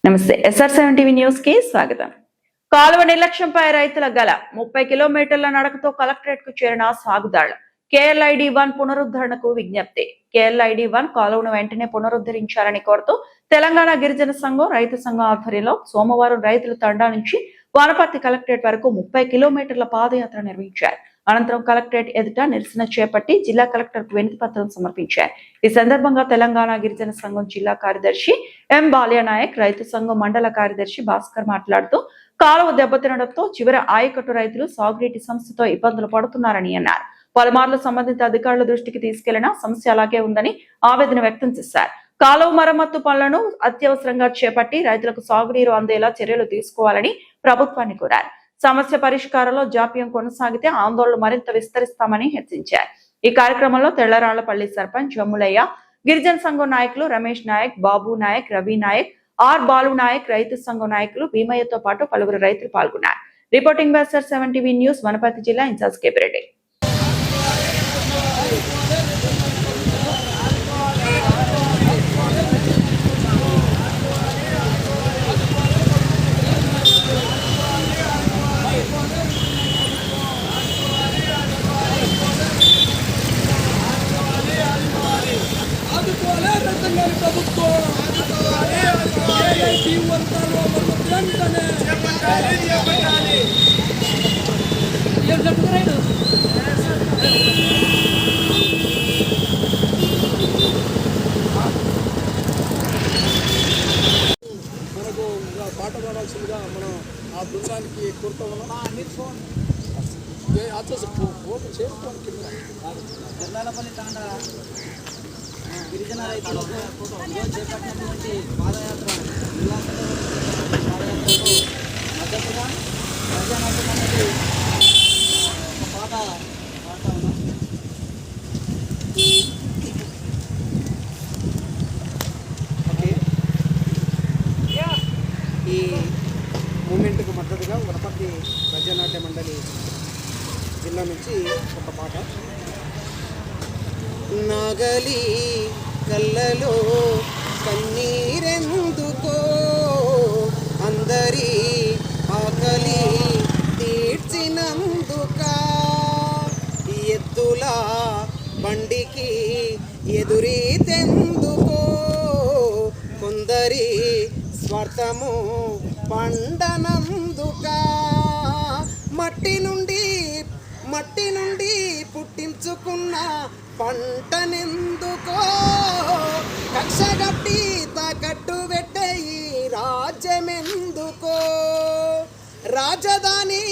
నమస్తే SR7 TV news కి స్వాగతం. కాలువ నిర్లక్ష్యంపై రైతుల గల 30 కిలోమీటర్ల నడకతో కలెక్టరేట్ కు చేరిన సాగుదాళ్లు. KLID1 పునరుద్ధరణకు విజ్ఞప్తి. KLID1 కాలువను వెంటనే పునరుద్ధరించాలని కోరుతూ తెలంగాణ గిరిజన సంఘం రైతు సంఘం ఆధ్వర్యంలో సోమవారం రైతుల తండా నుంచి వనపర్తి కలెక్టరేట్ వరకు 30 కిలోమీటర్ల పాదయాత్ర నిర్వహించారు. అనంతరం కలెక్టరేట్ ఎదుట నిరసన చేపట్టి జిల్లా కలెక్టర్ కు వినతి పత్రం సమర్పించారు. ఈ సందర్భంగా తెలంగాణ గిరిజన సంఘం జిల్లా కార్యదర్శి ఎం బాల్యనాయక్, రైతు సంఘం మండల కార్యదర్శి భాస్కర్ మాట్లాడుతూ కాలువ దెబ్బతినడంతో చివరి ఆయకట్టు రైతులు సాగునీటి సమస్యతో ఇబ్బందులు పడుతున్నారని అన్నారు. పలుమార్లు సంబంధిత అధికారుల దృష్టికి తీసుకెళ్లినా సమస్య అలాగే ఉందని ఆవేదన వ్యక్తం చేశారు. కాలువ మరమ్మత్తు పనులను అత్యవసరంగా చేపట్టి రైతులకు సాగునీరు అందేలా చర్యలు తీసుకోవాలని ప్రభుత్వాన్ని కోరారు. సమస్య పరిష్కారంలో జాప్యం కొనసాగితే ఆందోళనలు మరింత విస్తరిస్తామని హెచ్చరించారు. ఈ కార్యక్రమంలో తెల్లరాళ్లపల్లి సర్పంచ్ జమ్ములయ్య, గిరిజన సంఘం నాయకులు రమేష్ నాయక్, బాబు నాయక్, రవి నాయక్, ఆర్ బాలు నాయక్, రైతు సంఘం నాయకులు భీమయ్యతో పాటు పలువురు రైతులు పాల్గొన్నారు. Reporting by SR7 TV news, Wanaparthy జిల్లా ఇన్ఛార్జ్ కేపిరెడ్డి. మనకు పాట పాడాల్సిందిగా మనం ఆ బృందానికి కోరుతా ఉన్నాం. తెల్లాలపల్లి తాండా గిరిజన రైతులకు చేపట్టినటువంటి పాదయాత్ర మద్దతుగా ప్రజానాథం అనేది ఒక పాట పాడుతా ఉన్నాం. ఈ మూమెంట్కు మద్దతుగా వనపర్తి ప్రజానాట్య మండలి జిల్లా నుంచి ఒక పాట. నగలి కళ్ళలో కన్నీరెందుకో అందరి ఆకలి తీర్చినందుక ఎద్దుల బండికి ఎదురీతెందుకో కొందరి స్వార్థము పండనందుక మట్టి నుండి పుట్టించుకున్న పంటనెందుకో కక్షగట్టి తాకట్టు పెట్టే ఈ రాజ్యమెందుకో రాజధాని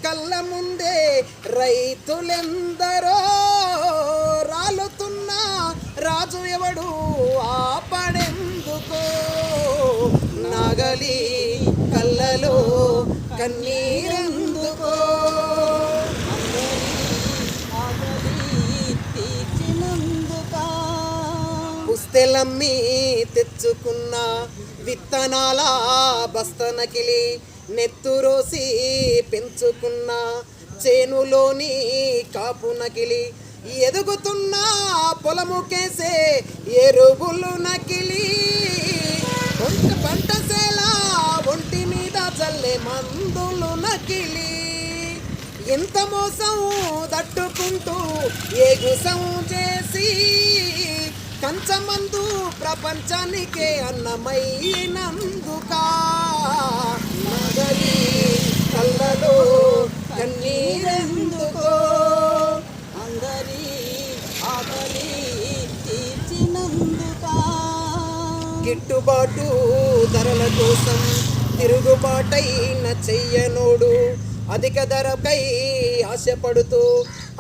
కళ్ళ ముందే రైతులెందరో రాలుతున్న రాజు ఎవడు ఆపడెందుకో నగలి కళ్ళలో కన్నీరెందుకో పుస్తెలమ్మి తెచ్చుకున్న విత్తనాల బస్తనకిలి నెత్తురోసి పెంచుకున్న చేనులోని కాపు నకిలి ఎదుగుతున్న పొలముకేసే ఎరువులు నకిలి పంటసేల ఒంటి మీద చల్లే మందులు నకిలి ఎంత మోసం దట్టుకుంటూ ఏగుసం చేసి కంచమందు ప్రపంచానికే అన్నమైనందుక నగలి కళ్ళలో కన్నీరెందుకో అందరి ఆకలి తీర్చినందుక గిట్టుబాటు ధరల కోసం తిరుగుబాటైన చెయ్యనోడు అధిక ధరకై ఆశపడుతూ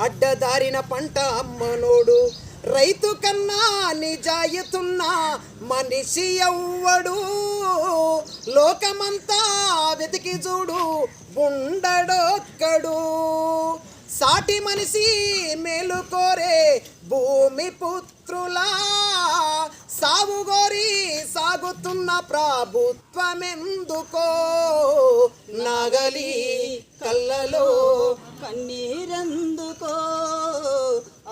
అడ్డదారిన పంట అమ్మనోడు రైతు కన్నా నిజాయితున్న మనిషి ఎవ్వడు లోకమంతా వెతికి చూడు ఉండడొక్కడు సాటి మనిషి మేలు కోరే భూమి పుత్రులా సాగుగోరి సాగుతున్న ప్రభుత్వమెందుకో నగలి కళ్ళలో కన్నీరెందుకో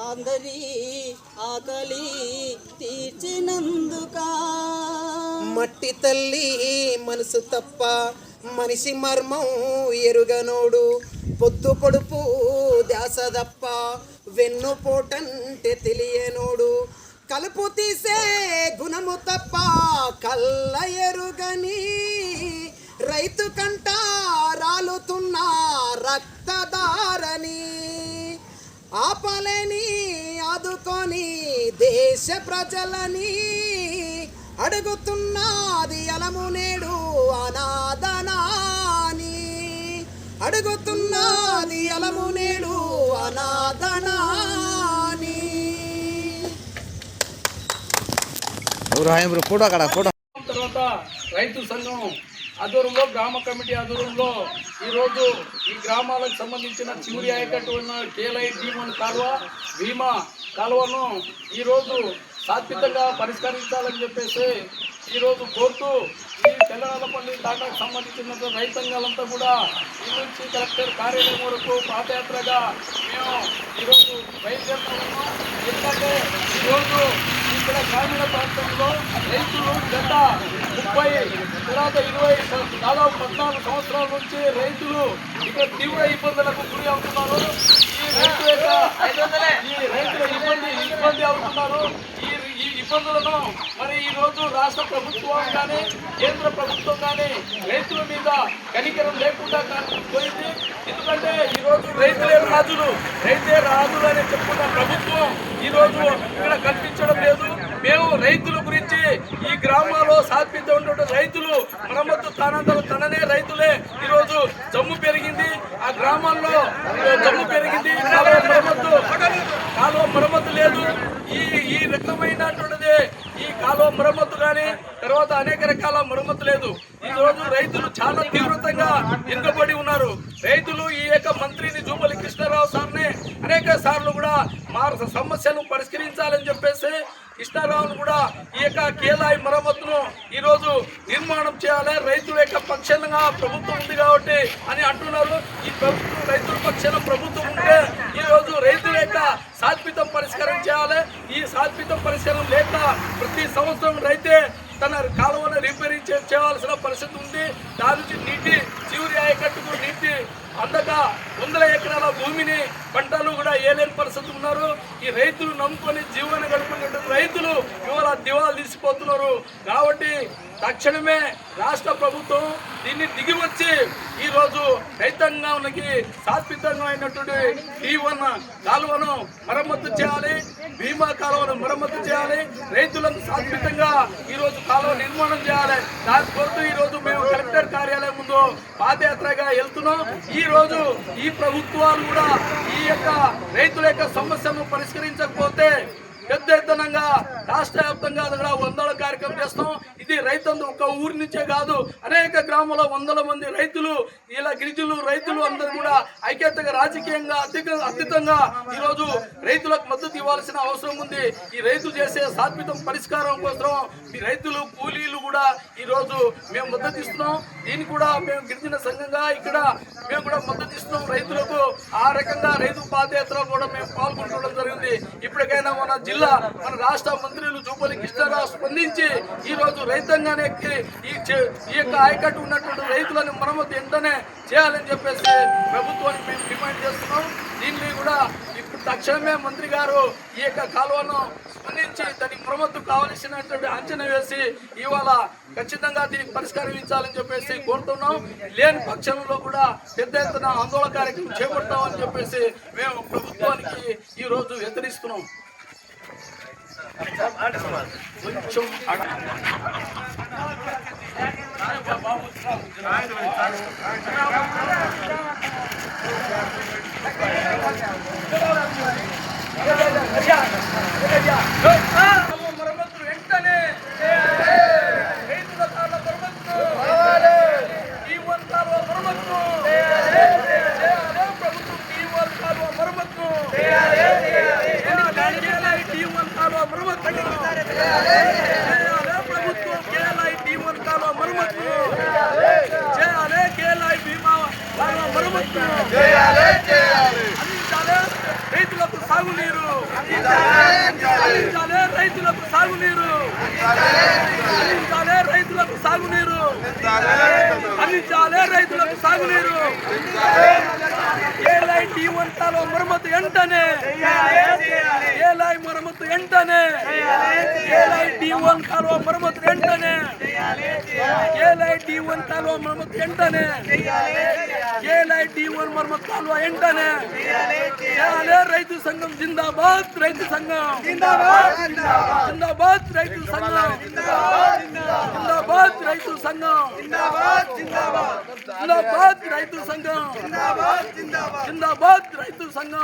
అందరి ఆకలి తీర్చినందుక మట్టి తల్లి మనసు తప్ప మనిషి మర్మం ఎరుగనోడు, పొద్దు పొడుపు ధ్యాస తప్ప వెన్నుపోటంటే తెలియనోడు, కలుపు తీసే గుణము తప్ప కళ్ళ ఎరుగని రైతు కంట రాలుతున్న రక్తదారని, ఆపలేని ఆదుకొని దేశ ప్రజలని అడుగుతున్నది అలము నేడు అనాదనాని, అడుగుతున్నది అలము నేడు అనాదనాని. తర్వాత రైతు సంఘం ఆధ్వర్యంలో గ్రామ కమిటీ ఆధ్వర్యంలో ఈరోజు ఈ గ్రామాలకు సంబంధించిన చివరి ఆయకట్టు ఉన్న కేలై D1 కాలువ భీమా కాలువను ఈరోజు శాశ్వతంగా పరిష్కరించాలని చెప్పేసి ఈరోజు కోరుతూ ఈ తెల్లనల్లపల్లి తాటాకు సంబంధించిన రైతాంగాలంతా కూడా ఈ నుంచి కలెక్టర్ కార్యాలయం వరకు పాదయాత్రగా మేము ఈరోజు బయలుదేరుతున్నాము. ఎందుకంటే ఈరోజు ఇక్కడ గ్రామీణ ప్రాంతంలో రైతులు గత 30 తర్వాత 20 దాదాపు 14 సంవత్సరాల నుంచి రైతులు ఇక్కడ తీవ్ర ఇబ్బందులకు గురి అవుతున్నారు. ఈ రైతుల ఇబ్బంది అవుతున్నారు. ఈ ఇబ్బందులను మరి ఈరోజు రాష్ట్ర ప్రభుత్వం కానీ కేంద్ర ప్రభుత్వం కానీ రైతుల మీద కనికరం లేకుండా పోయింది. ఎందుకంటే ఈరోజు రైతే రాజులు అని చెప్పుకున్న ప్రభుత్వం ఈరోజు ఇక్కడ కనిపించడం లేదు. మేము రైతుల గురించి ఈ గ్రామాల్లో సాధ్యత ఉన్న రైతులు మరమ్మతు తననే రైతులే ఈరోజు జమ్ము పెరిగింది, ఆ గ్రామాల్లో జమ్ము పెరిగింది, కాలువ మరమ్మతు లేదు. ఈ రకమైనటువంటిది ఈ కాలువ మరమ్మతు కానీ తర్వాత అనేక రకాల మరమ్మతు లేదు. ఈ రోజు రైతులు చాలా తీవ్రంగా వెనుకబడి ఉన్నారు. రైతులు ఈ యొక్క మంత్రిని జూపల్లి కృష్ణారావు సార్ని అనేక సార్లు కూడా మా సమస్యను పరిష్కరించాలని చెప్పేసి కృష్ణారావును కూడా ఈ యొక్క కేలాయి మరమ్మతును ఈరోజు నిర్మాణం చేయాలి, రైతుల యొక్క పక్షంగా ప్రభుత్వం ఉంది కాబట్టి అని అంటున్నారు. ఈ ప్రభుత్వం రైతుల పక్షాన ప్రభుత్వం ఉంటే ఈరోజు రైతుల యొక్క శాశ్వతం పరిష్కారం చేయాలి. ఈ శాశ్వతం పరిష్కారం లేక ప్రతి సంవత్సరం రైతే తన కాలువను రిపేరింగ్ చేయాల్సిన పరిస్థితి ఉంది. దాని నుంచి నీటి చివరి ఆయకట్టుకు నీటి అందక 100 ఎకరాల భూమిని పంటలు కూడా ఏలేని పరిస్థితి ఉన్నారు. ఈ రైతులు నమ్ముకొని జీవనం గడుపుకున్నటువంటి రైతులు ఇవాళ దివాలు తీసిపోతున్నారు. కాబట్టి తక్షణమే రాష్ట్ర ప్రభుత్వం దీన్ని దిగివచ్చి ఈరోజు రైతాంగానికి శాశ్వతంగా అయినటువంటి D1 కాలువను మరమ్మతు చేయాలి, భీమా కాలువను మరమ్మతు చేయాలి, రైతులకు శాశ్వతంగా ఈరోజు కాలువ నిర్మాణం చేయాలి. దాని కొరకు ఈరోజు మేము కలెక్టర్ కార్యాలయం ముందు పాదయాత్రగా వెళ్తున్నాం. ఈ రోజు ఈ ప్రభుత్వాలు కూడా ఈ యొక్క రైతుల యొక్క సమస్యను పరిష్కరించకపోతే పెద్ద ఎత్తునంగా రాష్ట్ర వ్యాప్తంగా కూడా 100ల కార్యక్రమం చేస్తాం. ఇది రైతులు ఒక ఊరి నుంచే కాదు, అనేక గ్రామాల్లో 100ల మంది రైతులు ఇలా గిరిజనులు రైతులు అందరూ కూడా ఐక్యతగా రాజకీయంగా అతీతంగా ఈరోజు రైతులకు మద్దతు ఇవ్వాల్సిన అవసరం ఉంది. ఈ రైతులు చేసే శాశ్వతం పరిష్కారం కోసం ఈ రైతులు కూలీలు కూడా ఈరోజు మేము మద్దతు ఇస్తున్నాం. దీన్ని కూడా మేము గిరిజన సంఘంగా ఇక్కడ మేము కూడా మద్దతు ఇస్తున్నాం రైతులకు. ఆ రకంగా రైతు పాదయాత్ర కూడా మేము పాల్గొనడం జరిగింది. ఇప్పటికైనా మన రాష్ట్ర మంత్రులు జూపల్లి కృష్ణారావు స్పందించి ఈరోజు రైతాంగానికి ఈ యొక్క ఆయకట్టు ఉన్నటువంటి రైతులను మరమ్మతు వెంటనే చేయాలని చెప్పేసి ప్రభుత్వానికి మేము డిమాండ్ చేస్తున్నాం. దీన్ని కూడా ఇప్పుడు తక్షణమే మంత్రి గారు ఈ యొక్క కాలువను స్పందించి దానికి మరమ్మతు కావలసినటువంటి అంచనా వేసి ఇవాళ ఖచ్చితంగా దీనికి పరిష్కరించాలని చెప్పేసి కోరుతున్నాం. లేని పక్షంలో కూడా పెద్ద ఎత్తున ఆందోళన కార్యక్రమం చేపడతామని చెప్పేసి మేము ప్రభుత్వానికి ఈ రోజు హెచ్చరిస్తున్నాం. కొంచెం మరమ్మతులు వెంటనే రైతుల కాలువ మరమ్మతులు D1 కాలువ మరమ్మతులు ప్రభుత్వం D1 కాలువ మరమ్మతులు D1 కాలువ మరమ్మతులు ప్రభుత్వం కేఎల్ఐ D1 కాలువ మరమ్మతులు చేయాలి, కేఎల్ఐ భీమా కాలువ మరమ్మతులు అందించాలి, రైతులకు సాగునీరు అందించాలే రైతులకు సాగునీరు అందించాలే రైతులకు సాగునీరు అందించాలే రైతులకు సాగునీరు ఏలై D1 కాలువ మరమ్మతు వెంటనే ఏలై మరమ్మతు వెంటనే ఏలై D1 కాలువ మరమ్మతు వెంటనే ఏలై D1 కాలువ మరమ్మతు వెంటనే ఏలై D1 మరమ్మతు కాలువ వెంటనే చేయాలే రైతు సంఘం జిందాబాద్ రైతు సంఘం జిందాబాద్ రైతు సంఘం జిందాబాద్ రైతు సంఘం జిందాబాద్ రైతు సంఘం జిందాబాద్ రైతు సంఘం